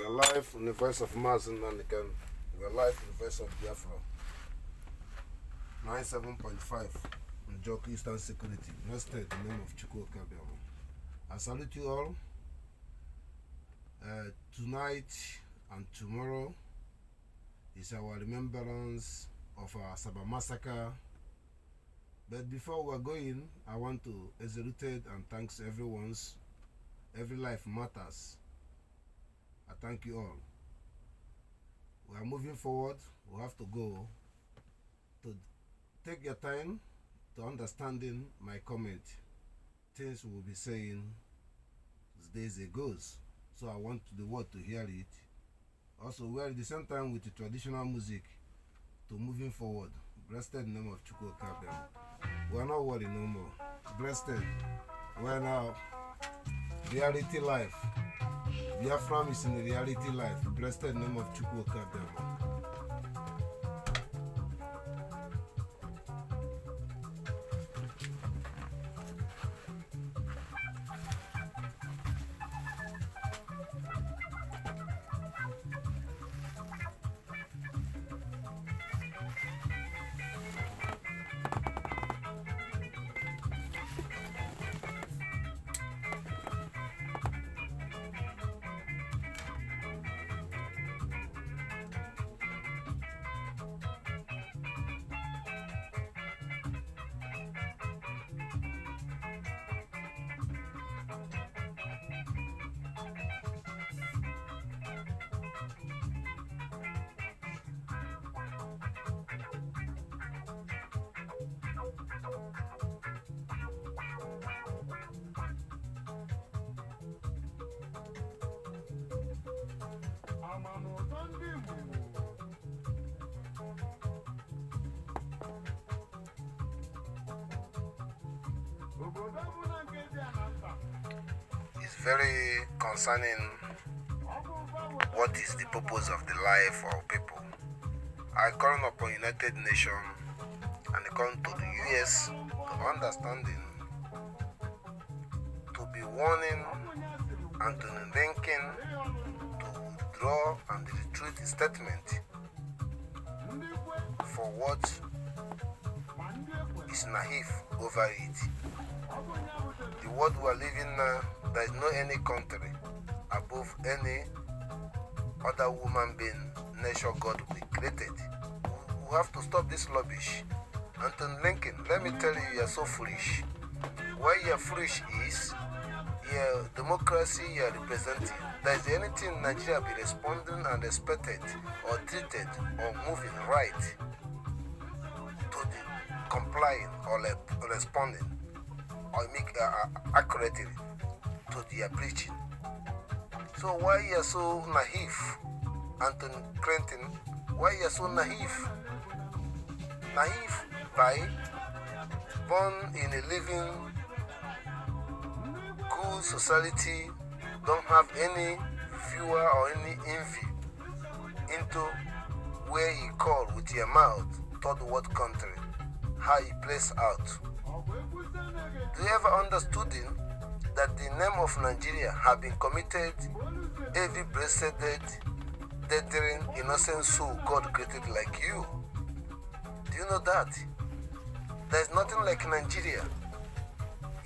We are live on the voice of Mazi Nnamdi Kanu. We are live on the voice of Biafra. 97.5 on Joke Eastern Security. Rested in the name of Chukwu Kabiama. I salute you all. Tonight and tomorrow is our remembrance of our Assaba massacre. But before we are going, I want to exalt and thanks everyone's. Every life matters. I thank you all. We are moving forward. We have to go. To take your time to understanding my comment. Things we will be saying as days ago. So I want the world to hear it. Also, we are at the same time with the traditional music to moving forward. Blessed in the name of Chukwu Kabiam. We are not worried no more. Blessed. We are now reality life. Biafrans is in the reality life. Blessed in the name of Chukwu Kabiam. It's very concerning what is the purpose of the life of people. I call upon United Nations and I call to the US to understanding, to be warning and to thinking, to withdraw and retreat the statement for what is naive over it. The world we are living now, there is no any country above any other human being, nature God we created. We have to stop this rubbish. Anton Lincoln, let me tell you, you are so foolish. Why you are foolish is, your democracy you are representing. There is anything Nigeria be responding and expected or treated or moving right to the complying or responding or make accurately to their preaching. So why you are so naive, Anthony Clinton? Why you are so naive? Naive by born in a living good society, don't have any fear or any envy into where you call with your mouth third world country, how he plays out. Do you ever understood that the name of Nigeria have been committed every blessed deathering innocent soul God created like you? Do you know that? There's nothing like Nigeria.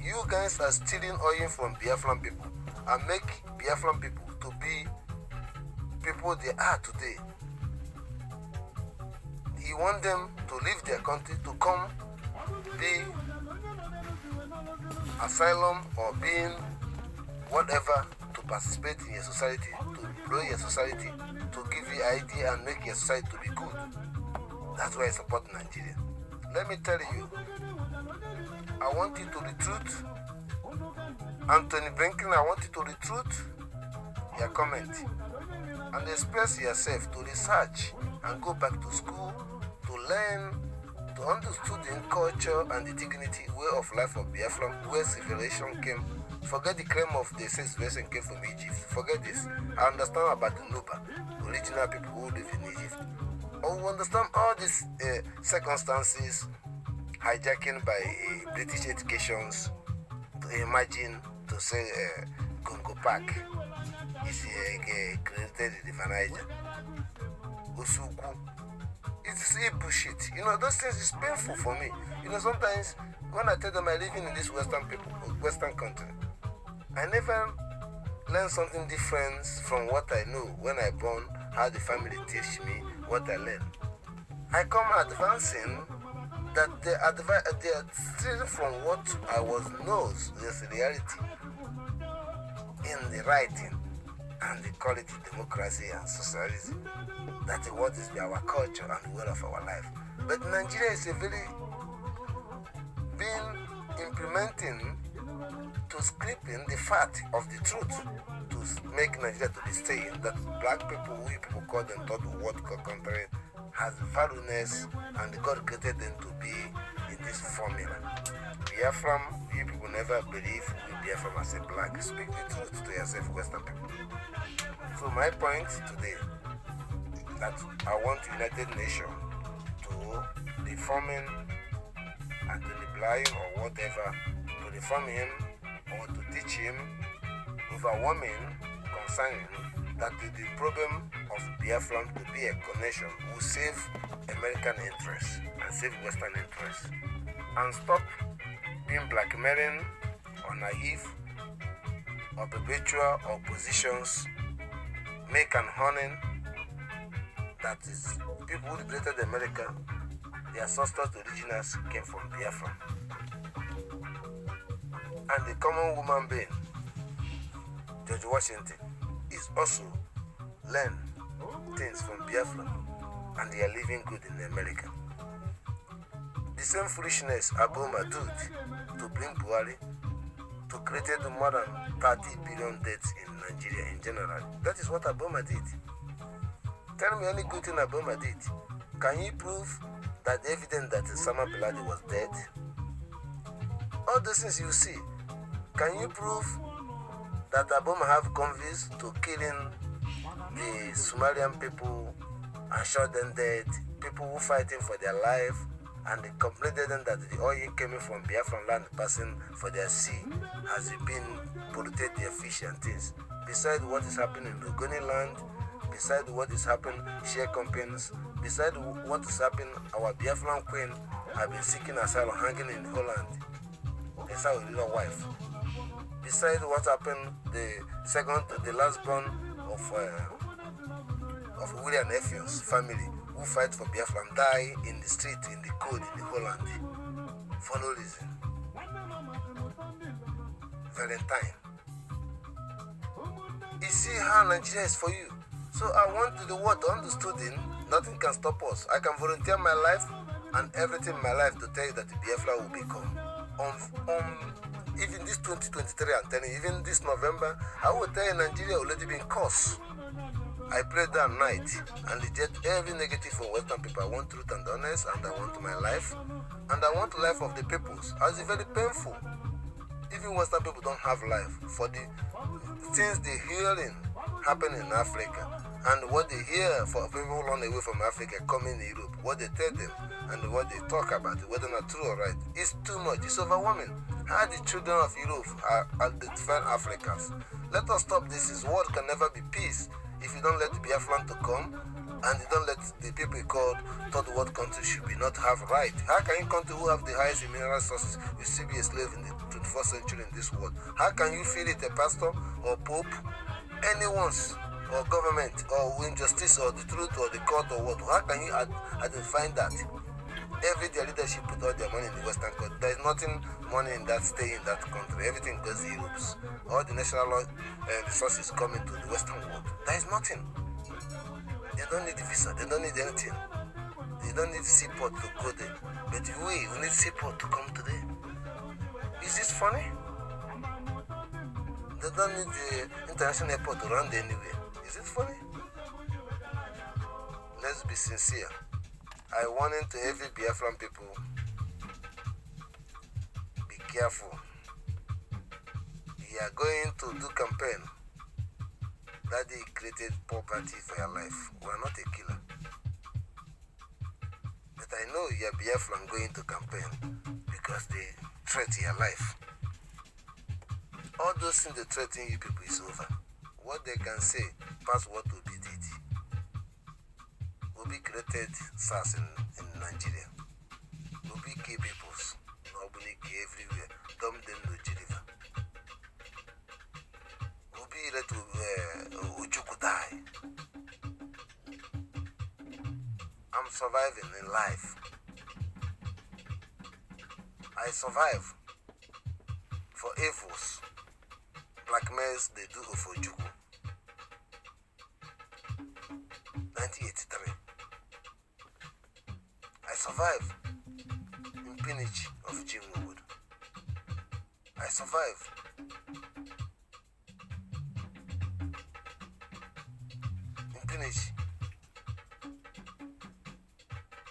You guys are stealing oil from Biafran people and make Biafran people to be people they are today. You want them to leave their country to come be asylum or being whatever to participate in your society, to grow your society, to give you idea and make your society to be good. That's why I support Nigeria. Let me tell you, I want you to retreat. Anthony Blinken, I want you to retreat your comment and express yourself to research and go back to school to learn, to understand the culture and the dignity way of life of Biafra, where civilization came. Forget the claim of the civilization came from Egypt. Forget this. I understand about the Nuba, original people who live in Egypt. I understand all these circumstances hijacking by British educations to imagine to say Congo Park. is created in the Niger. Usuku. It's a bullshit. You know, those things is painful for me. You know, sometimes when I tell them I live in this Western country, I never learn something different from what I know when I born, how the family teach me, what I learn. I come advancing that they are stealing from what I was knows is reality in the writing, and they call it democracy and socialism. That is what is our culture and the way of our life. But Nigeria is been implementing to scripting the fact of the truth to make Nigeria to be staying that black people, we people call them third world country, has valueness and God created them to be in this formula. Biafra, you people never believe we Biafra as a black. Speak the truth to yourself, Western people. So my point today that I want United Nations to reforming and to replying or whatever, to reform him or to teach him overwhelming concerning that the problem of Biafra to be a connection will save American interests and save Western interests and stop being blackmailing or naive or perpetual oppositions, make and honing that is people who liberated America, their ancestors, the originals came from Biafra. And the common woman being, George Washington, is also learn things from Biafra and they are living good in America. The same foolishness Aboma did to bring Buhari to create more than 30 billion deaths in Nigeria in general. That is what Aboma did. Tell me any good thing Aboma did. Can you prove that the evidence that Osama bin Laden was dead? All those things you see. Can you prove that Aboma have convicts to killing the Somalian people and shot them dead, people who fighting for their life, and they complained them that the oil coming from Biafran land passing for their sea has been polluted their fish and things. Besides what is happening in the Ogoni land, besides what is happening share companies, besides what is happening, our Biafran queen have been seeking asylum hanging in Holland. That's our little wife. Besides what happened, the last born of William Nephew's family who fight for Biafra die in the street, in the cold, in the Holland, for no reason. Valentine. You see how Nigeria is for you. So I want the world to understand nothing can stop us. I can volunteer my life and everything in my life to tell you that the Biafra will become. Even this 2023, I'm telling you, even this November, I will tell you Nigeria already been cursed. I prayed that night and reject every negative from Western people. I want truth and honest, and I want my life, and I want the life of the peoples. As it's very painful. Even Western people don't have life for the things they hearing happen in Africa, and what they hear for people run away from Africa coming in Europe, what they tell them and what they talk about, whether not true or right, it's too much. It's overwhelming. How the children of Europe are defend Africans. Let us stop this. This world can never be peace if you don't let the Biafran to come and you don't let the people called third world country should be not have right. How can you country who have the highest mineral resources will still be a slave in the 21st century in this world? How can you feel it a pastor or pope, anyone's or government or injustice or the truth or the court or what? How can you identify that? Every their leadership put all their money in the Western country. There is nothing money in that stay in that country. Everything goes to Europe. All the national resources coming to the Western world. There is nothing. They don't need the visa. They don't need anything. They don't need seaport to go there. But we need seaport to come to there. Is this funny? They don't need the international airport to run there anywhere. Is it funny? Let's be sincere. I warning to every Biafran people, be careful. You are going to do campaign. Daddy created poverty for your life. We are not a killer. But I know you are Biafran going to campaign because they threaten your life. All those things they threaten you people is over. What what they can say past what Obi did. Obi created SARS in Nigeria. Obi killed peoples. Nobody killed everywhere. Dump them to Geneva. Obi let Ujuku die. I'm surviving in life. I survive for evils, blackmails they do of Ojuku. 1983. I survive impunity of Jim Wood. I survive impunity,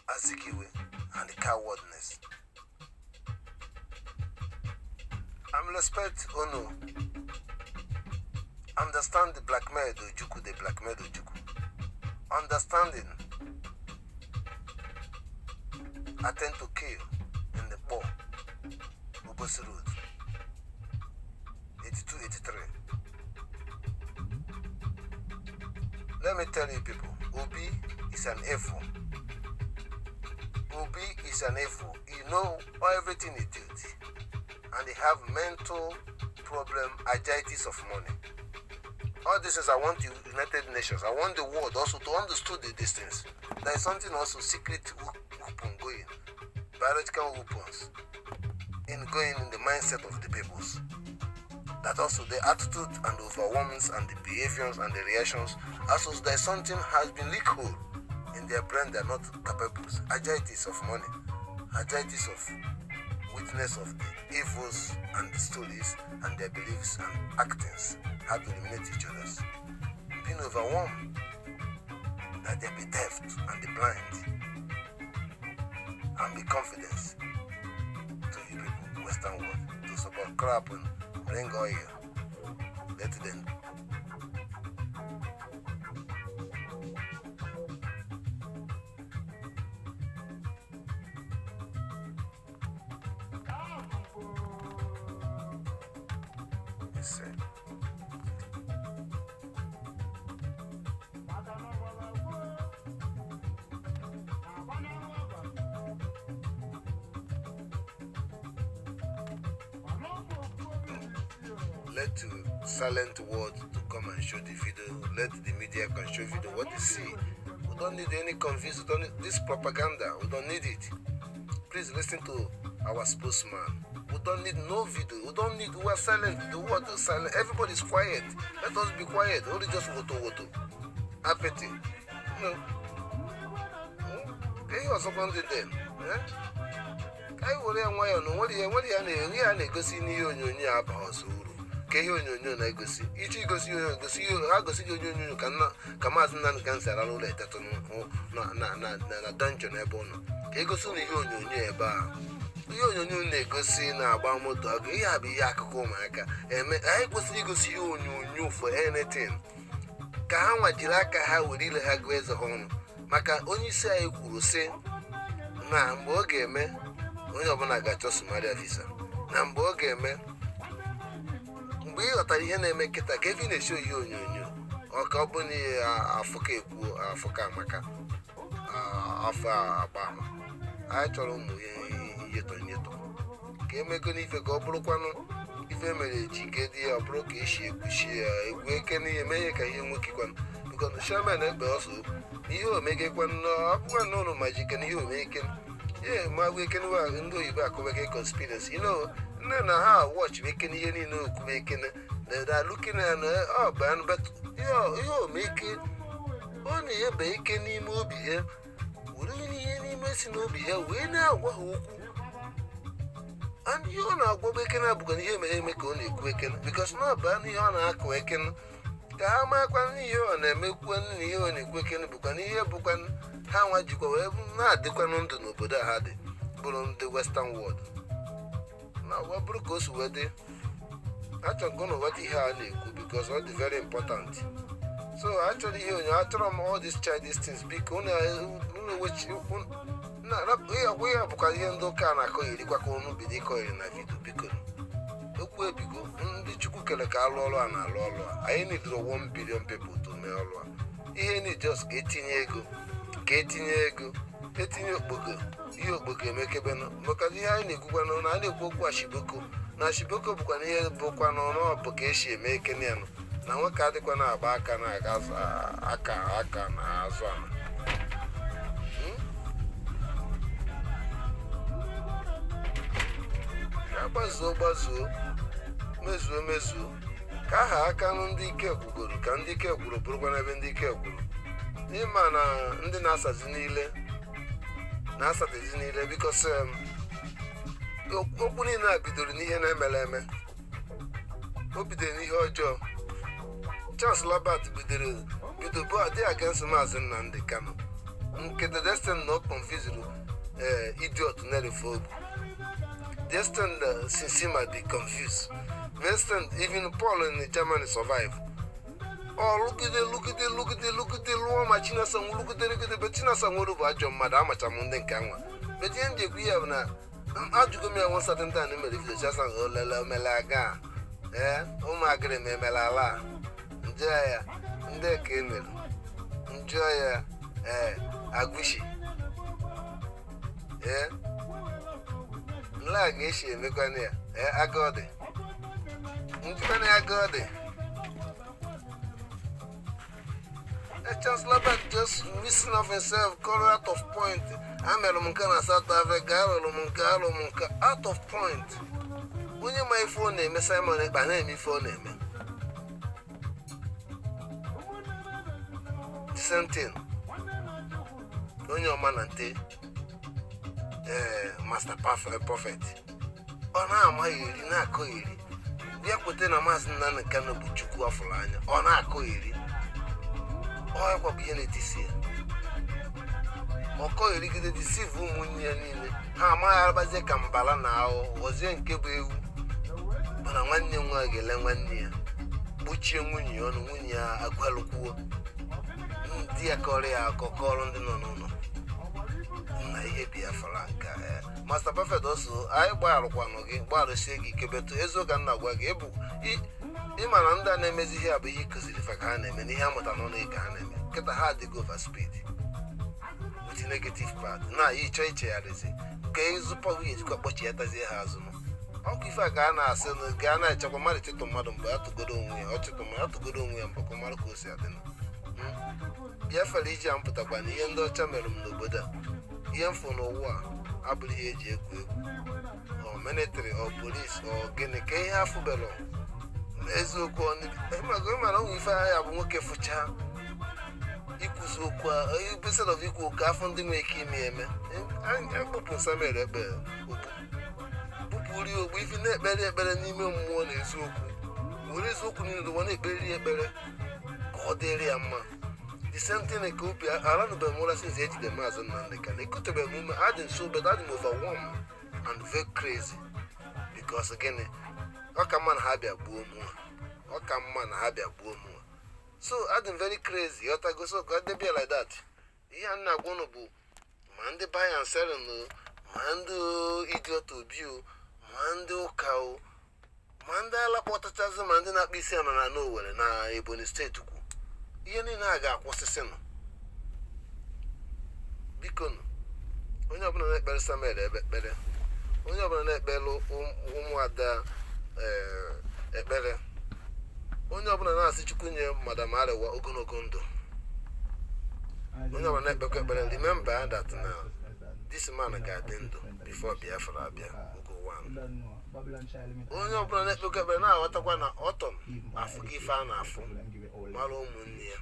Azikiwe, and the cowardness. I'm respect Ono. Understand the blackmail Ojuku, the blackmail Ojuku. Understanding. Attend to kill in the poor. Ubosi Road. 82-83. Let me tell you people, Obi is an evil. Obi is an evil. You know everything he did. And they have mental problem, anxieties of money. All this is I want the United Nations, I want the world also to understand these things. There is something also secret weapon going, biological weapons, in going in the mindset of the peoples. That also the attitude and the overwhelmings and the behaviors and the reactions, also there is something has been leaked hole in their brain. They are not capable. Anxieties of money, anxieties of witness of the evils and the stories and their beliefs and actings, how to eliminate each other's. Being overwhelmed that they be deaf and be blind and be confident to you people, Western world, to support crap and bring oil. Let them. Let the silent world to come and show the video. Let the media can show video what they see. We don't need any confuse. We don't need this propaganda. We don't need it. Please listen to our spokesman. We don't need no video. We don't need. We are silent. The world is silent. Everybody is quiet. Let us be quiet. Only just woto. Apathy. No. Can you also come to them? Can you worry and why on what you are negotiating your about? Ke onyonyo na egosi ichi gosi agosi onyonyo ka Mazi Nnamdi Kanu sara ụlọ eteto na dungeon ebe ono ka egosi na ihe onyonyo ebe a ihe onyonyo na-egosi na agba moto aga ihe abụ ihe akụkọ ụmụaka eme anyị kwesịrị igosi ihe onyonyo for anything ka ha nwajiri aka ha were ile ha gụọ eze ha ọnụ maka onye isi anyị kwuru sị na mgbe ọ ga-eme onye ọbụla ga-achọ Somalia visa na mgbe ọ ga-eme mgbe ị ghọtara ihe na-eme kịta ka ebe ị na-eshi ihe onyonyo ọka ọ bụ na afụka ekwu afụka amaka afọ agba ama anyị chọrọ ụmụ nyetọ ka emego n'ife ka ọ bụrụkwanụ ife mere ji gedi ya ọ bụrụ ka esi ekwuchi ya egwu eke n'ihe mee ka ihe nwoke kwanụ bikọnụ shaman ekpe ọsọ ihe omegekwanụ ọbụkwa na ụlọ ma jike na ihe omeke ihe ma gwa eke ndị oyibo akọweke conspiracy nne na ha watch making ihe niile okwu making they are looking at but ihe omeke ọ na-ebe ike n'ime obi ha were ihe n'ime si n'obi ha wee na-agwa ha okwu and ihe ọ na-agwa eke na-abụkwa ihe mere eme ka ọ na-ekwu eke because na ọba n'ihe ọ na-akụ eke ka ha makwa n'ihe ọ na-emekwu na ihe ọ na-ekwu eke bụkwa n'ihe bụkwa ha nwa jikwa wee na-adịkwa ndụ n'obodo ha dị bụrụ ndị western world na ọ bụrụ ka o si wee dị achọrọ na weta ihe a na-ekwu because ọ dị very important so achọrọ ihe onye achọrọ m all these childish things biko ihe bụkwa ihe ndị ụka na-akọ irikwa ka ọnụ bido ịkọ iri na vidio biko okwu chukwu ebigo ndị chukwu kere ka alụ ọrụ a na-alụ ọrụ a anyị nidoro 1 billion people to mee ọrụ a ihe ni just ka etinye ego etinye okpoko ihe okpoko emekebenụ maka ihe anyị na-ekwukwanụ na a na-ekwu okwu ashiboko na ashiboko bụkwa na ihe bụkwa n'ọnụ ka esi eme ekene ya na nwoke adịkwa na-agba aka na-aga aka na azụ ana ya gbazuo mezuo ka aha aka ndị ike gwugoro ka ndị ike gwuru bụrụkwa n'ebe ndị ike gwuru ịma na ndị na-asazi niile bikos okwu niile a bidoro n'ihe na-emele eme o bidoro n'ihe ọjọọ Charles Labat bido bụ adị against Mazi Nnamdi Kanu nke the destin na confused idiot nerephobe destin Sinsima be confused destin even Paul in Germany survive lugide lụọ ma Chinasanwu lugide be Chinasanwu bụ ajọ mmadụ amacha m ndị nke anwa betie ndị ekwu ya bụ na ajụgo m ya nwe certain time mere video chasa olele omelaga ụmụagịrị m emela ala njọ ya ndị ka emere njọ ya agụshi nla ga-eshi emekwana ya agadi njikwana ya agadi Charles Labat just missing of himself, call out of point. I'm a South Africa, out of point. When you my phone name, Simon, by name, phone name. The same thing. When your man and Master Prophet. On our my na coiri. We are putting a Mazi Nnamdi Kanu Buchuku of Fulani. On our coiri. Ọ kwa biye na-etisi ọkọ erigide deceive ụmụnne ya niile ha amaghị arabazie ka mbala na ahụ ozie nke bụ ewu mana nwanne nwa ga-ele nwanne ya gbochie nwunye ọnụ nwunye ya agwalụkwuo ndị ya kọrọ ya akọkọrọ ndị nọ n'ụlọ na ihe Biafra nke Master Prophet ọsọ anyị gbarụkwanụ gị gbarụsie gị kebetu eziokwu nna gwa gị ịma na ndị a na-emezi ihe abụ ihe ikụziri fa ka ha na-eme n'ihe amụta n'ọnụ ike ha na-eme nkịta ha adịghị over speed with negative part na ịchọ ichegharịzi ka ịzụpọ nwunye ejikwa kpọchi ya tazie ha azụ ọkụ ife a ka a na-asị na ga na-echekwa mmadụ chịtụ mmadụ mgbe ya tụgodo onwe ya ọ chịtụ ma ya tụgodo onwe ya mbakọ mara ka o si adị na Biafra iji a mpụtakwa na ihe ndị ọcha mere m n'obodo a ihe mfụ n'ụwa a abụrụ ihe eji egwu ọ military ọ polis ọ gịnị ka ihe afụbelụ eziokwu ịmara onwe ife ahịa bụ nwoke fụcha ikwuzi okwu instead of ikwu ka afọ ndị nwere ike ime eme akpụpụ Samuel ekpe bupụri ogbu ife na-ekpere ekpere n'ime mmụọ na eziokwu were eziokwu niile ụwa na-ekperi ekpere ka ọ dịrị ya mma the same thing ka obi aranụbeghị m ụra since ejide Mazi Nnamdi Kanu ekotebeghị m ume adị nso but adị m overwhelmed and very crazy because gịnị ọ ka mma na ha bịa gbuo mụnwa so adịm very crazy ọtago so ka debia like that ihe a na-agwa ụnụ bụ ma ndị buy and sell ma ndị idiot obi ma ndị ụka ma ndị ala kpọtachazi ma ndị na-akpa isi ana na n'Owerri na Ebonyi steeti kwu ihe niile a ga-akwụsịsịnụ biko onye ọbụla na-ekpere Samuel ekpere onye ọbụla na-ekpere ụmụada ekpere onye ọbụla na-asị Chukwu nye Madam Arewa ogologo ndụ onye ọbụla na-ekpekwa ekpere remember that na this man ga-adị ndụ before Biafra abịa ogo one onye ọbụla na-ekpekwa ekpere na-aghọtakwa na ọtọn afụ gị ife a na-afụ mara ụmụnne ya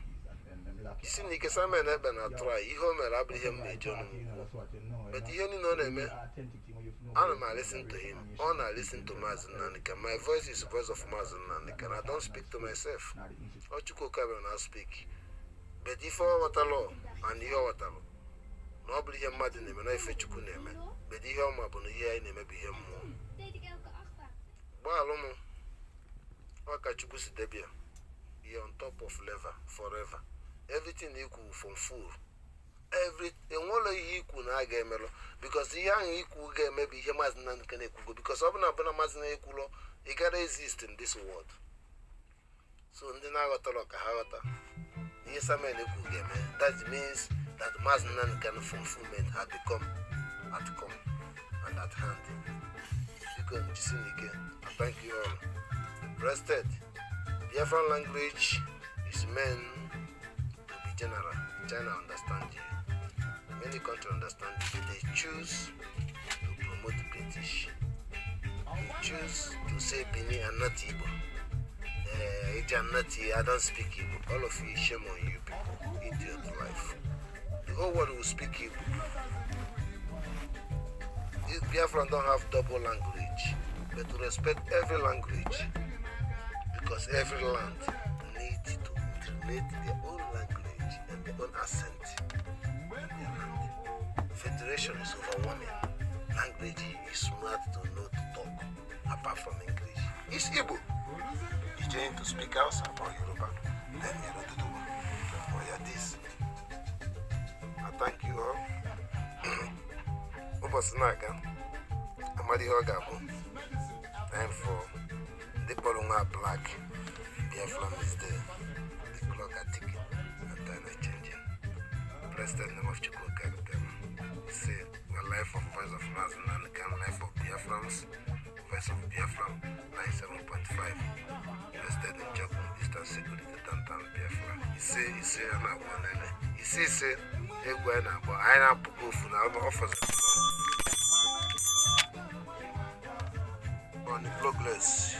isi na ike Samuel na-ekpe na atụrụ ihe o mere abụrụ ihe m na-eji ọnụ but ihe niile ọ na-eme I'm listen to him. I listen to Mazi Nnamdi Kanu. My voice is the voice of Mazi Nnamdi Kanu. I don't speak to myself. Or Chukwu Kabir na speak. But if I want a law and you want a law, nobody here mad in him and I fetch Chukwu name. But if you want to hear him, maybe him more. Balomo. Waka Chukwu si debia. He on top of level forever. Everything equal from full. Enwere ihe ikwu na aga emelo because ihe ahụ ikwu ga-emebi ihe Mazi Nnamdi Kanu ekwugo because ọ bụ na Mazi na-ekwulo It gotta exist in this world. So that means that Mazi Nnamdi Kanu fulfillment had become at come and at hand. Because I thank you all. Rested. Biafran language is meant to be general. China understand you. Many countries understand you. They choose to promote British. They choose to say Bini and not Igbo. I don't speak Igbo. All of you, shame on you people. Idiot life. The whole world will speak Igbo. These Biafran don't have double language, but to respect every language, because every land needs to create their own language and their own accent in their land. Federation is overwhelming. Language is smart to know to talk, apart from English. It's Igbo. You trying to speak Hausa or Yoruba, then you know to do or yeah, this. I thank you all. Ubosinaga, Amadi Hogabu, time for the Polunga Black. Biafran is there. The clock are ticking and time are changing. Bless the name of Chukwuka. Say, the life of Voice of Mazi Nnamdi Kanu, life of Biafrans, Voice of Biafran, 97.5. Rested in Japan, Eastern Security, Tantan Biafra. He say, I'm not one. He say, I'm not one. I'm not offers. On the progress,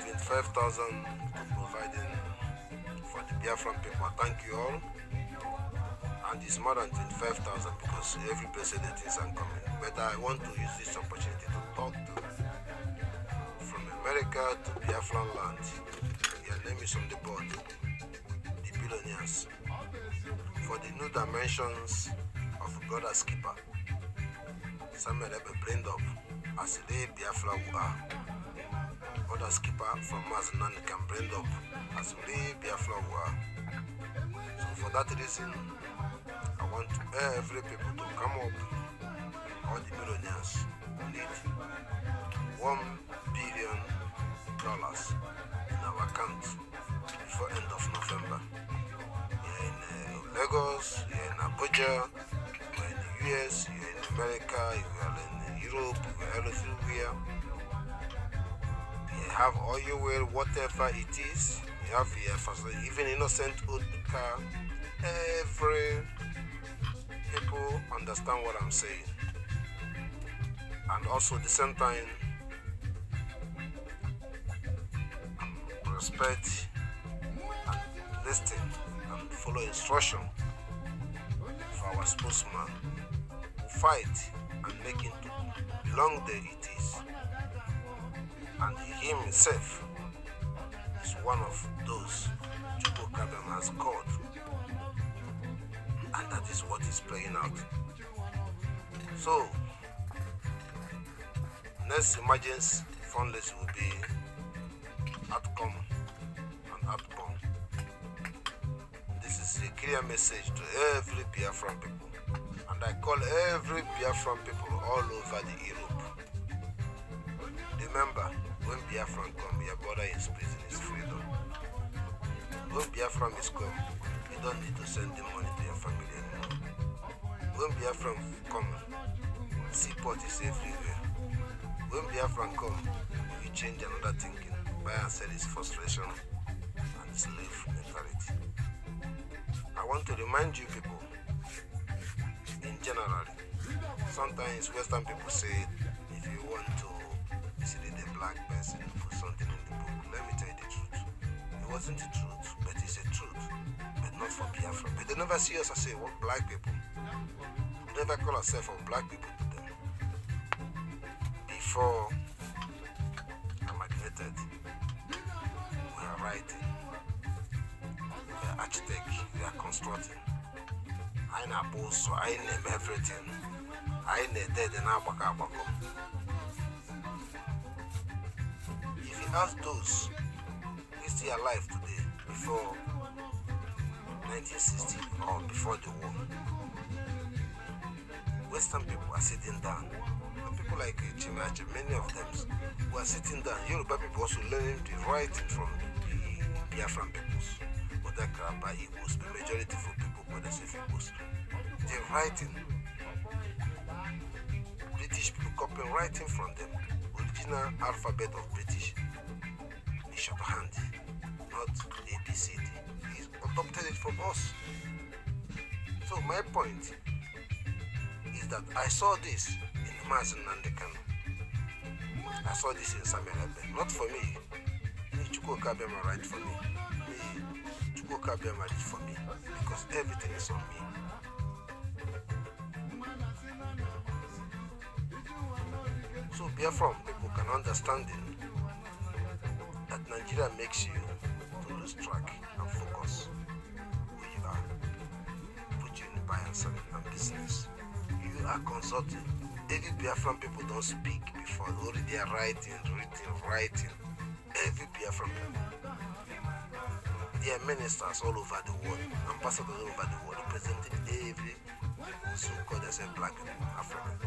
25,000 providing for the Biafran people. Thank you all. And it's more than 25,000 because every person the things are coming. But I want to use this opportunity to talk to from America to Biafran land. Your name is on the board. The billionaires. For the new dimensions of God as keeper. Samuel Ebe brained up as they Biafra who are. Other skipper from Mazi Nnamdi can bring up as they Biafra who are. So for that reason, I want every people to come up. All the millionaires need $1 billion in our account before end of November. You're in Lagos, you're in Abuja, you're in the US, you're in America, you're in Europe, you're everywhere. You have oil well, whatever it is. You have here, even innocent old car. Every people understand what I'm saying. And also at the same time, respect and listen and follow instruction for our spokesman who fight and make it belong there it is. And he himself is one of those Chukwuka has called. And that is what is playing out. So, next emergency fundraise will be outcome and outcome. This is a clear message to every Biafran people. And I call every Biafran people all over the Europe. Remember, when Biafran come, your brother is prison is freedom. When Biafran is come, you don't need to send the money to your family anymore. When Biafran come, seaport is everywhere. When Biafran come, you change another thinking. Buy and sell is frustration and slave mentality. I want to remind you people, in general, sometimes Western people say, if you want to mislead a black person, put something in the book. Let me tell you the truth. It wasn't the truth, but it's a truth. But not for Biafra. But they never see us as say, what black people? We never call ourselves black people to them. Before I'm admitted, we are writing, we are architects, we are constructing. I know both, so I name everything. I know dead and Abacari. If you ask those who still alive today, before 1960 or before the war, Western people are sitting down. The people people like Chimache, many of them were sitting down. Yoruba people also learning the writing from the Biafran peoples. Odakraba Igbos, the majority for people, but they say Igbos. They're writing. British people copying writing from them. Original alphabet of British. In shorthand, not ABCD. He adopted it from us. So my point is that I saw this in Mazi Nnamdi Kanu. I saw this in Samuel Ebe. Not for me. Me Chukwuka Abema write for me. Me Chukwuka Abema write for me. Because everything is on me. So Biafran people can understand that Nigeria makes you to lose track and focus who you are. Put you in buy and selling and business. You are consulting. Every Biafran people don't speak before. Only they are writing. Every Biafran people. There are ministers all over the world, ambassadors all over the world, representing every so-called black African.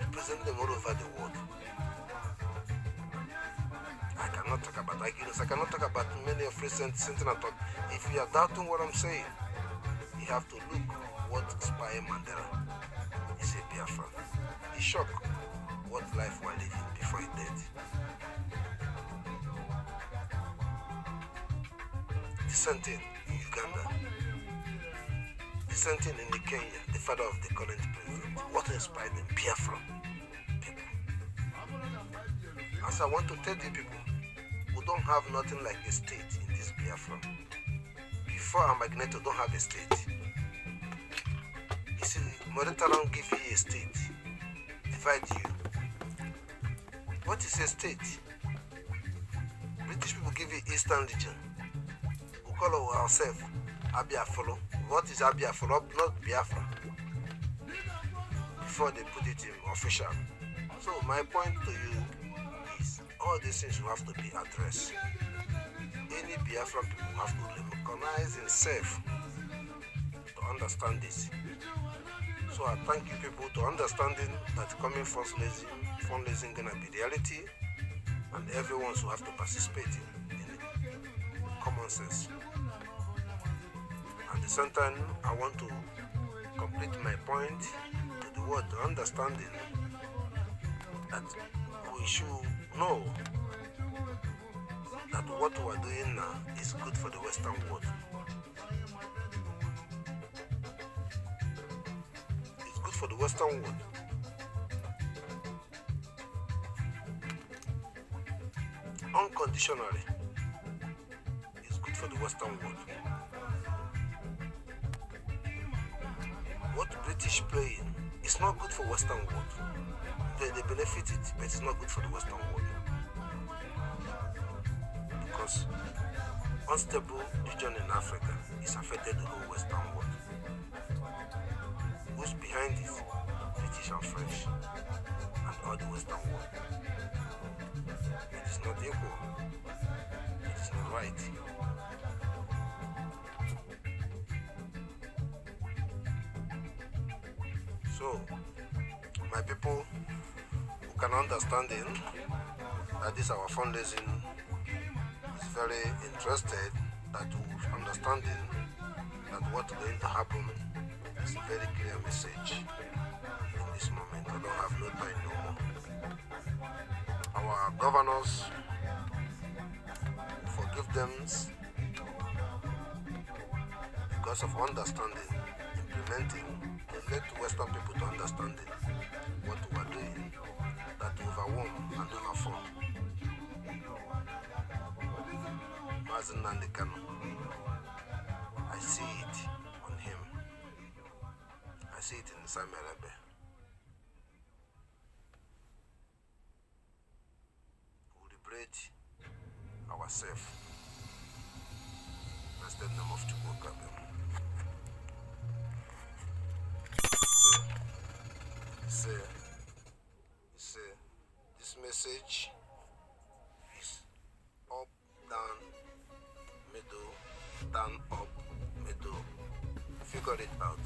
Represent them all over the world. I cannot talk about arguments. I cannot talk about many of recent sentiments. If you are doubting what I'm saying, you have to look what inspired Mandela. He said Biafra. He shocked what life we're living before he died. Dissenting in Uganda. Dissenting in Kenya, the father of the current president. What inspired them? Biafra. People. As I want to tell you people, we don't have nothing like a state in this Biafra. Before Amagneto don't have a state. You see, Moretaran give you a state, divide you. What is a state? British people give you Eastern region. We call ourselves Abiafolo. What is Abiafolo? Not Biafra. Before they put it in official. So my point to you is all these things will have to be addressed. Any Biafran people have to recognize himself to understand this. So I thank you people to understanding that coming fundraising gonna be reality, and everyone should have to participate in it. Common sense. At the same time, I want to complete my point to the world to understanding that we should know that what we are doing now is good for the Western world. It's good for the Western world. Unconditionally, it's good for the Western world. What British playing is not good for Western world. They benefit it, but it's not good for the Western world. Because unstable region in Africa is affected the whole Western world. Who's behind it? British and French and all the Western world. It is not equal. It is not right. So, my people who can understand that this our fundraising is very interested, that we understanding that what's going to happen is a very clear message in this moment. I don't have no time no more. Our governors, forgive them because of understanding, implementing, to let Western people to understand what we are doing, that we overwhelm and overform. Mazi Nnamdi Kanu, I see it on him. I see it in Samuel Ebe. We liberate ourselves. That's the name of Chukwuka. This message is up, down, middle, down, up, middle. Figure it out.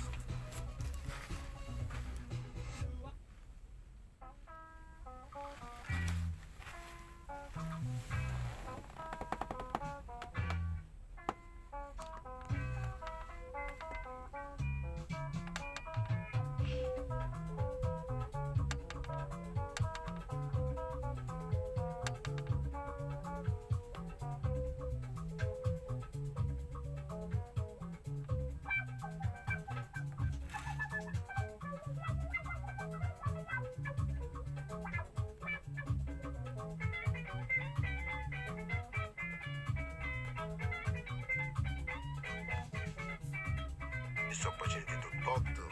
this opportunity to talk to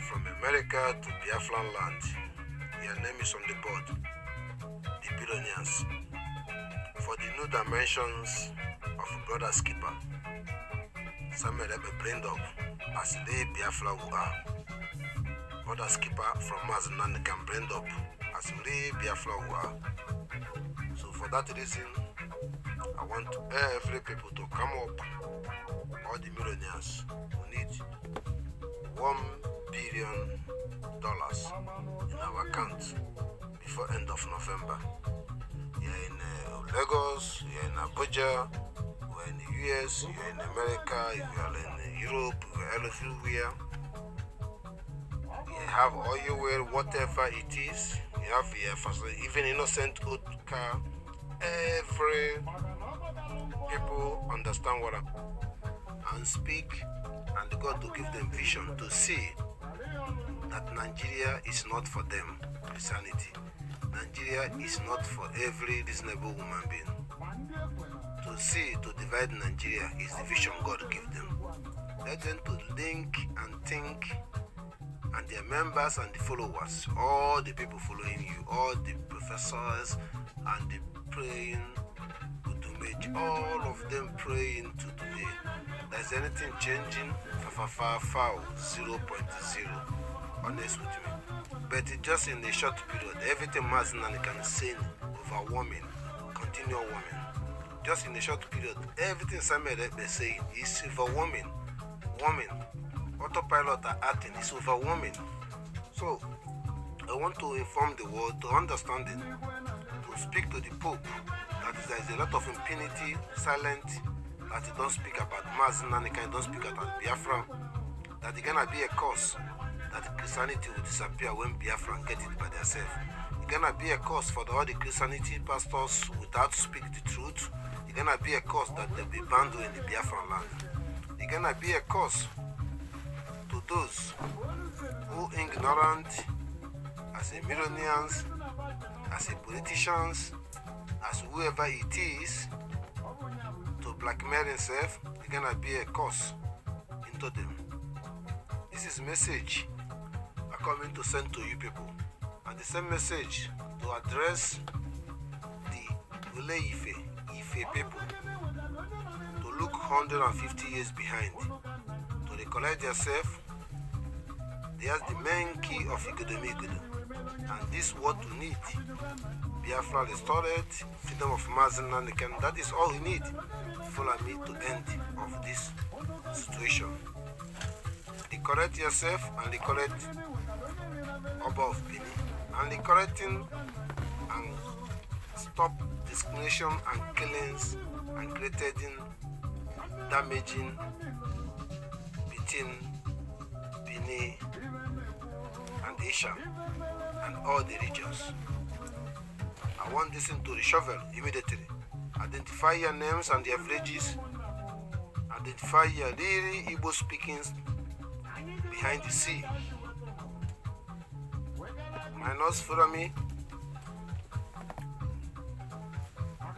from America to Biafran land. Your name is on the board, the billionaires. For the new dimensions of Brother Skipper, Samuel Ebe brained up as they Biafra who are. Brother Skipper from Mazi Nnamdi Kanu brained up as they Biafra who are. So for that reason, I want every people to come up, all the millionaires who need $1 billion in our account before end of November. You're in Lagos, you're in Abuja, you're in the US, you're in America, you're in Europe, you're everywhere. You have oil, whatever it is. You have even innocent old car. Every people understand what and speak, and God to give them vision to see that Nigeria is not for them. Insanity. Nigeria is not for every reasonable human being. To see, to divide Nigeria is the vision God give them. Let them to link and think, and their members and the followers, all the people following you, all the professors and the praying, all of them praying to today. There's anything changing? 0.0. Honest with me. But it just in a short period, everything Mazi Nnamdi Kanu saying overwhelming, continue warming. Just in a short period, everything Samuel Ebe saying is overwhelming, warming. Autopilot are acting is overwhelming. So I want to inform the world to understand it, to speak to the Pope that there is a lot of impunity, silent, that he don't speak about Mazi Nnamdi Kanu, don't speak about Biafra, that it's gonna be a cause that Christianity will disappear when Biafran get it by themselves. It's gonna be a cause for all the Christianity pastors without speak the truth. It's gonna be a cause that they'll be banned in the Biafran land. It's gonna be a cause to those who ignorant as a millionaires, as a politicians, as whoever it is, to blackmail himself. It's gonna be a cause into them. This is message I'm coming to send to you people, and the same message to address the Ife people to look 150 years behind, to recollect yourself. There's the main key of Igodomi, and this what we need. Biafra restored, freedom of Mazi Nnamdi Kanu. That is all we need. Fulami to end of this situation. Correct yourself and correct Oba of Benin, and correcting and stop discrimination and killings and creating damaging between Benin and Asia and all the regions. I want this to reshuffle immediately. Identify your names and their averages. Identify your really Igbo speaking behind the sea. Minus Fulami,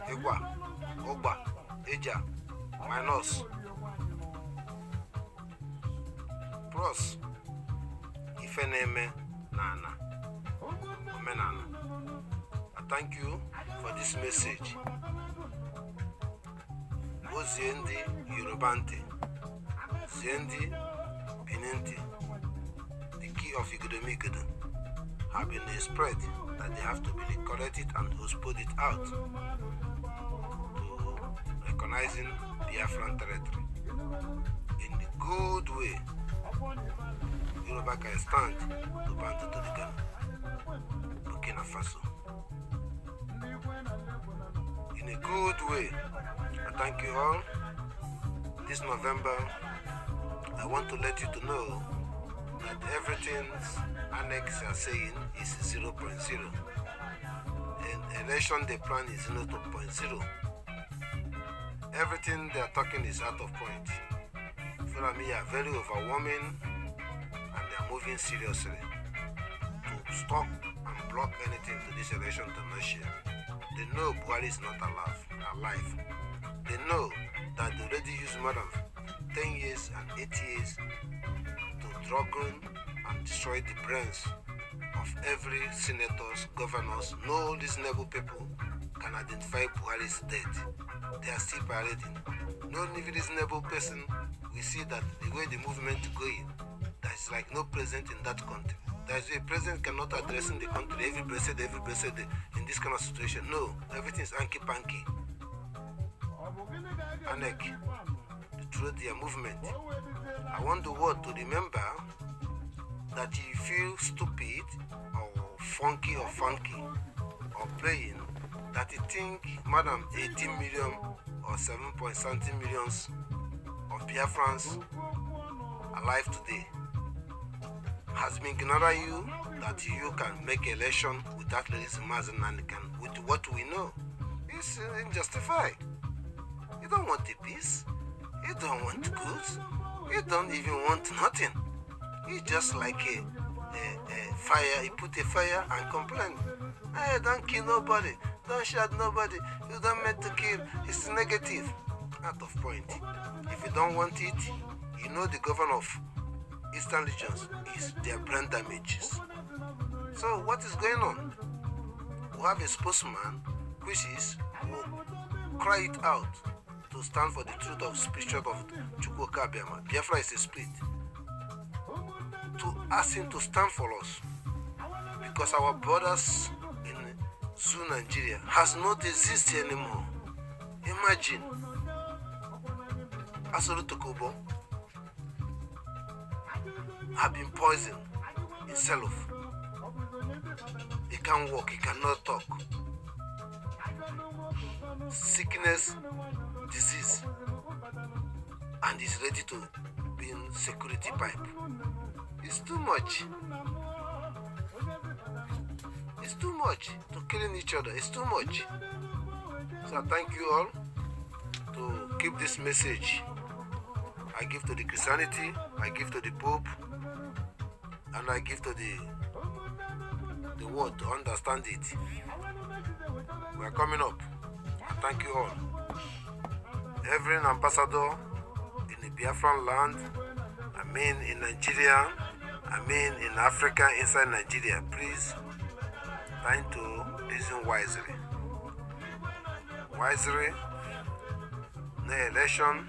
Egwa, Ogba, Eja, minus Pros, Ifeneme, Nana, Omenana. I thank you for this message. Oziendi Yorubante, Ziendi Beninti, the key of Igodomi have been spread that they have to be corrected and who's put it out to recognizing Biafran territory in the good way. Yoruba can stand to Bantu to the Ghana, Burkina Faso. In a good way. I thank you all. This November, I want to let you to know that everything's annex are saying is 0.0. And election they plan is 0.0. Everything they are talking is out of point. Fulami are very overwhelming and they are moving seriously to stop and block anything to this election to not share. They know Buhari is not alive. They know that they already use more than 10 years and 8 years to dragon and destroy the brains of every senators, governors. No reasonable people can identify Buhari's death. They are still parading. No reasonable person will see that the way the movement is going, there is like no president in that country. There is a president cannot address in the country every blessed in this kind of situation. No, everything is anky-panky. Anarchy. Through their movement. I want the world to remember that if you feel stupid or funky or playing, that you think madam 18 million or 7.something millions of Biafrans alive today has been ignoring you, that you can make election without releasing Mazi Nnamdi Kanu. With what we know, it's unjustified. You don't want the peace, you don't want goods, you don't even want nothing. It's just like a fire. You put a fire and complain. Hey, don't kill nobody, don't shoot nobody, you don't meant to kill. It's negative. Out of point. If you don't want it, you know the governor of Eastern regions is their brain damages. So what is going on? We have a spokesman which is cry it out to stand for the truth of spiritual of Chukwuka Biafra. Biafra is a split. To ask him to stand for us, because our brothers in Zoo Nigeria has not existed anymore. Imagine Asoro Tokobo have been poisoned himself. He can't walk, he cannot talk. Sickness, disease, and he's ready to be in security pipe. It's too much. It's too much to killing each other. It's too much. So I thank you all to keep this message. I give to the Christianity, I give to the Pope, and I give to the world to understand it. We are coming up. I thank you all. Every ambassador in the Biafran land, I mean in Nigeria, I mean in Africa, inside Nigeria, please try to listen wisely. Wisely, no election,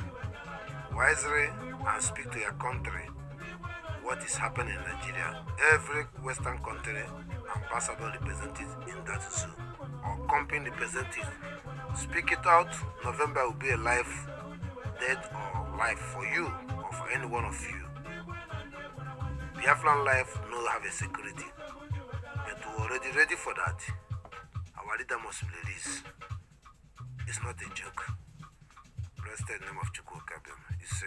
wisely, and speak to your country. What is happening in Nigeria? Every Western country ambassador represented in that zoo or company represented. Speak it out. November will be a life, death or life for you or for any one of you. Biafran life no have a security, but we're already ready for that. Our leader must be released. It's not a joke. Blessed name of Chukwuka Biafra. It's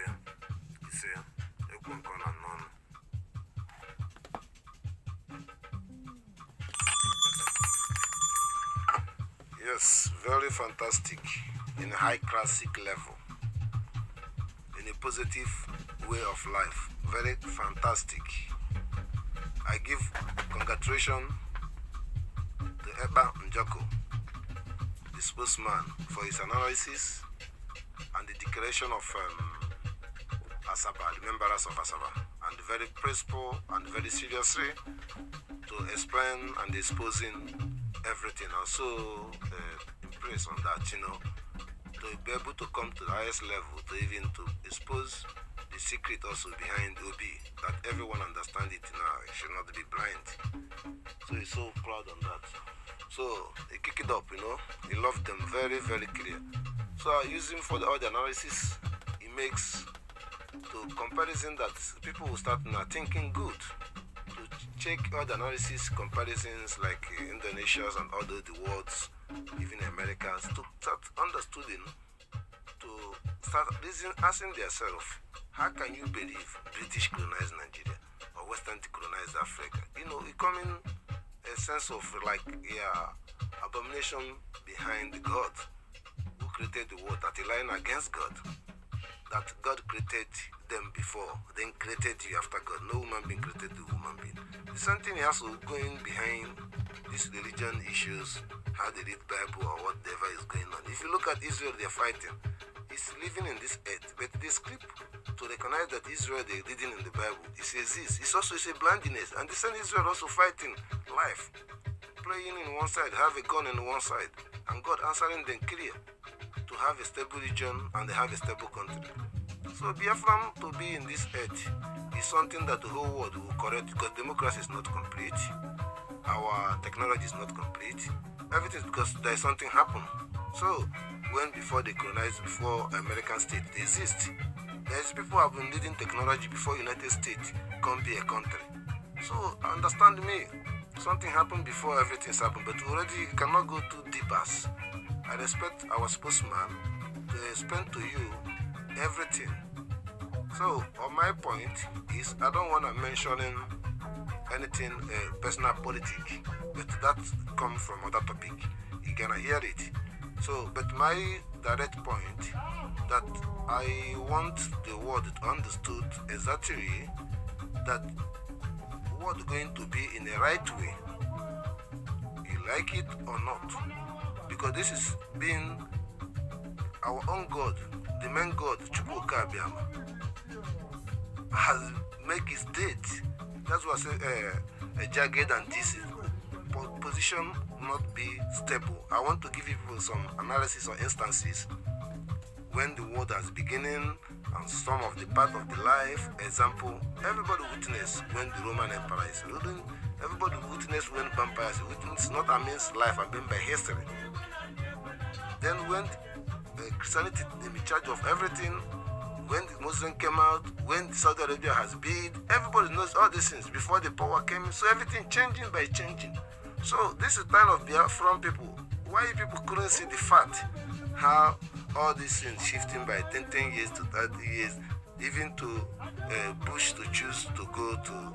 yes, very fantastic in a high classic level, in a positive way of life. Very fantastic. I give congratulations to Eba Njoko, the spokesman, for his analysis and the declaration of Assaba, the remembrance of Assaba, and very principle and very seriously to explain and exposing everything. Also impressed on that, to be able to come to the highest level, to even to expose the secret also behind OB, that everyone understand it now. It should not be blind. So he's so proud on that. So he kick it up, he loved them very, very clear. So I use him for all the analysis. He makes to comparison that people will start now thinking good. To check all the analysis, comparisons like Indonesia's and other the worlds, even Americans, to start understanding, to start asking themselves, how can you believe British colonized Nigeria or Western colonized Africa? It coming a sense of abomination behind God who created the world, that a line against God, that God created them before, then created you after God. No human being created the human being. There's something also going behind these religion issues, how they read Bible or whatever is going on. If you look at Israel, they're fighting. It's living in this earth, but the script to recognize that Israel they reading in the Bible, it exists. It's also a blindness. And the same Israel also fighting life, playing in one side, have a gun in one side, and God answering them clear to have a stable region and they have a stable country. So Biafran to be in this earth is something that the whole world will correct, because democracy is not complete, our technology is not complete, everything is because there is something happen. So when before they colonized, before American state they exist, there's people have been leading technology before United States come be a country. So understand me, something happened before everything's happened, but already you cannot go too deep as. I respect our spokesman to explain to you everything. So on my point is I don't want to mention anything personal politics, but that comes from other topic. You gonna hear it. So, but my direct point that I want the world to understood exactly that what going to be in the right way. You like it or not? Because this is being our own God, the main God, Chukwuka Abiyama, has make his date. That's what I say a jagged and decent position not be stable. I want to give you people some analysis or instances when the world has beginning and some of the part of the life. Example, everybody witnessed when the Roman Empire is ruling. Everybody witnessed when vampires witness not amidst life and being by history. Then when Christianity is in charge of everything, when the Muslim came out, when Saudi Arabia has been, everybody knows all these things before the power came in. So everything changing by changing. So this is kind of Biafran people. Why people couldn't see the fact how all these things shifting by 10 years to 30 years, even to Bush to choose to go to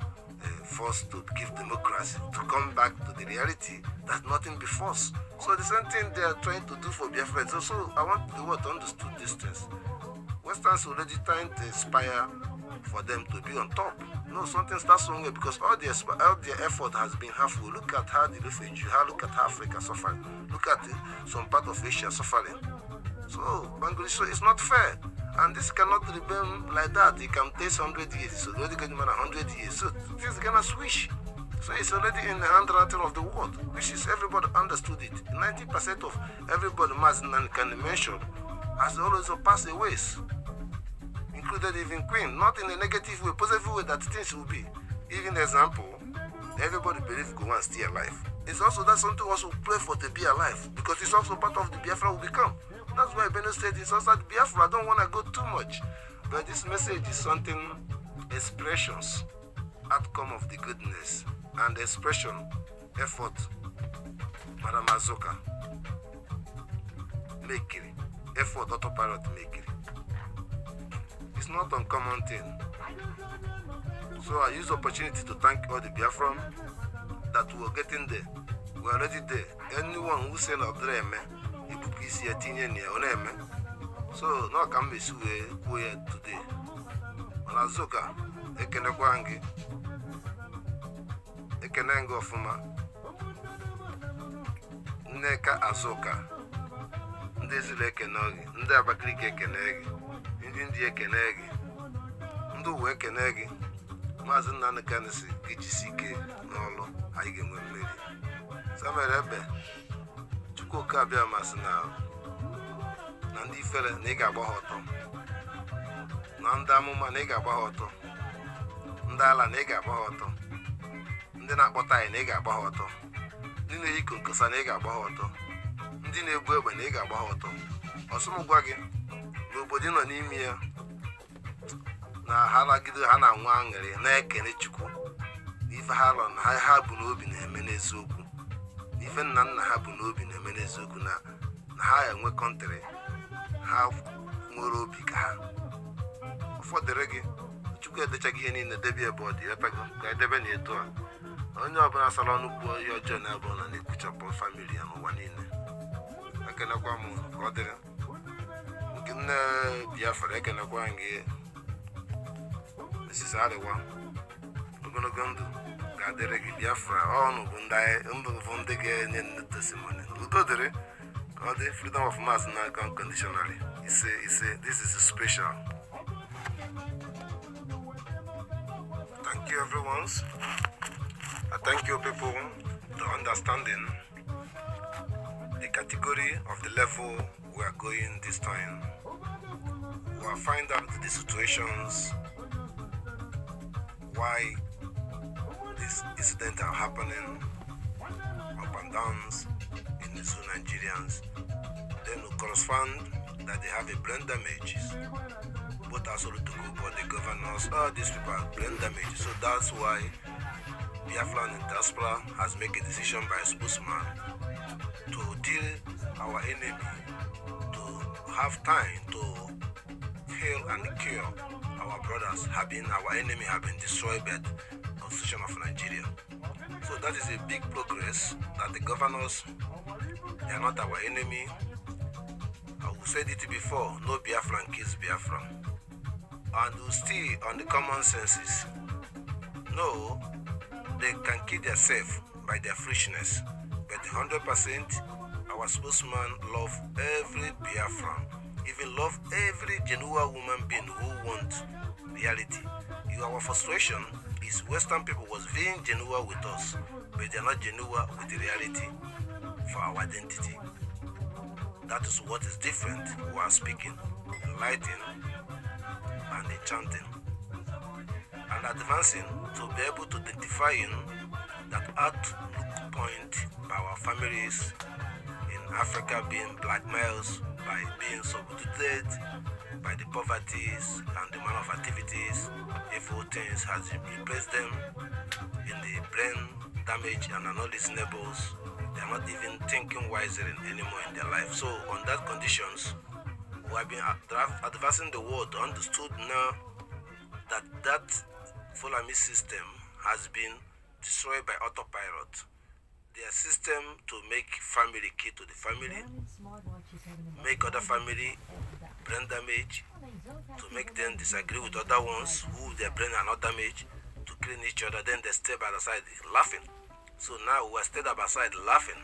force to give democracy, to come back to the reality that nothing be forced. So the same thing they are trying to do for Biafra. So I want the world to understand these things. Westerns already trying to inspire for them to be on top. No, something starts somewhere because all their effort has been halfway. Look at how the refugee, look at how Africa suffering. Look at some part of Asia suffering. So, Bangladesh, so it's not fair. And this cannot remain like that. It can take 100 years. It's already getting more than 100 years. So things gonna switch. So it's already in the handwriting of the world, which is everybody understood it. 90% of everybody Mazi Nnamdi Kanu mention has always passed away, included even Queen, not in a negative way, positive way that things will be. Even example, everybody believes go and stay alive. It's also that something also pray for to be alive, because it's also part of the Biafra will become. That's why Benue State is also the Biafra. I don't want to go too much, but this message is something, expressions, outcome of the goodness, and expression, effort, Madam Azoka, make it, effort, autopilot, make it. It's not uncommon thing. So I use the opportunity to thank all the Biafran that were getting there. We're already there. Anyone who said of them, so now can be here today. Azoka, Ekenekwangi, Ekenengo Fuma, Neka Azoka, Ndezile Kenogi, Ndabakri Kenegi, India Kenegi, Ndu Kenegi, Mazi Nnamdi Kanu Gijisike, Nolo, Haige Mwemiri. Samerebe, Chukwuka Abiyama now. Na ndị fere na ị ga-agba ha ọtọ, na ndị amụma na ị ga-agba ha ọtọ, ndị ala na ị ga-agba ha ọtọ, ndị na-akpọta anyị na ị ga-agba ha ọtọ, ndị na-eyi konkosa na ị ga-agba ha ọtọ, ndị na-ebu egbe na ị ga-agba ha ọtọ. Ọsụm gwa gị n'obodo nọ n'ime ya na ha nagide ha na-anwụ aṅụrị na-ekene Chukwu n'ife ha lọ na ha bụ n'obi na-eme n'eziokwu, n'ife nna nna ha bụ n'obi na-eme n'eziokwu, na ha enwe kọntrị ha nwere obi ka ha. Ụfọdụ gị Chukwu edechaghị ihe niile debe ebe ọ dị, etago ka edebe na etu a. Onye ọbụla sara ọnụ kwuo ihe ọjọọ na-abụ na na-ekwuchapụ famili ya n'ụwa niile. Ekenekwa m ka ọ dịrị nke nne Biafra, ekenekwa gị Mrs. Ariwa, ogologo ndụ ga-adịrị gị Biafra. Ọnụ bụ ndị ga-enye nne testimony. Udo dịrị. All the freedom of mass now unconditionally. This is special. Thank you, everyone. I thank you, people, to understanding the category of the level we are going this time. We will find out the situations why these incidents are happening up and downs in the zoo Nigerians. Then we correspond that they have a brain damage. Both Asolutuku, but the governors, all these people have brain damage. So that's why Biafran in diaspora has made a decision by a spokesman to deal our enemy, to have time to heal and cure our brothers. Our enemy have been destroyed by the constitution of Nigeria. So that is a big progress that the governors, they are not our enemy. I said it before, no Biafran kills Biafran. And we still on the common senses. No, they can kill themselves by their foolishness. But 100%, our spokesman love every Biafran, even love every genuine human being who wants reality. Our frustration is Western people was being genuine with us, but they are not genuine with the reality for our identity. That is what is different. We are speaking, enlightening, and enchanting, and advancing to be able to identify that outlook point by our families in Africa being blackmailed, by being subjugated, by the poverties and the amount of activities, evil things has replaced them in the brain damage and are not listenables. They are not even thinking wiser anymore in their life. So on that conditions, we have been advancing the world to understood now that Fulami system has been destroyed by autopilot. Their system to make family key to the family, make other family brain damage, to make them disagree with other ones who their brain are not damaged, to clean each other, then they stay by the side laughing. So now we are stayed by the side laughing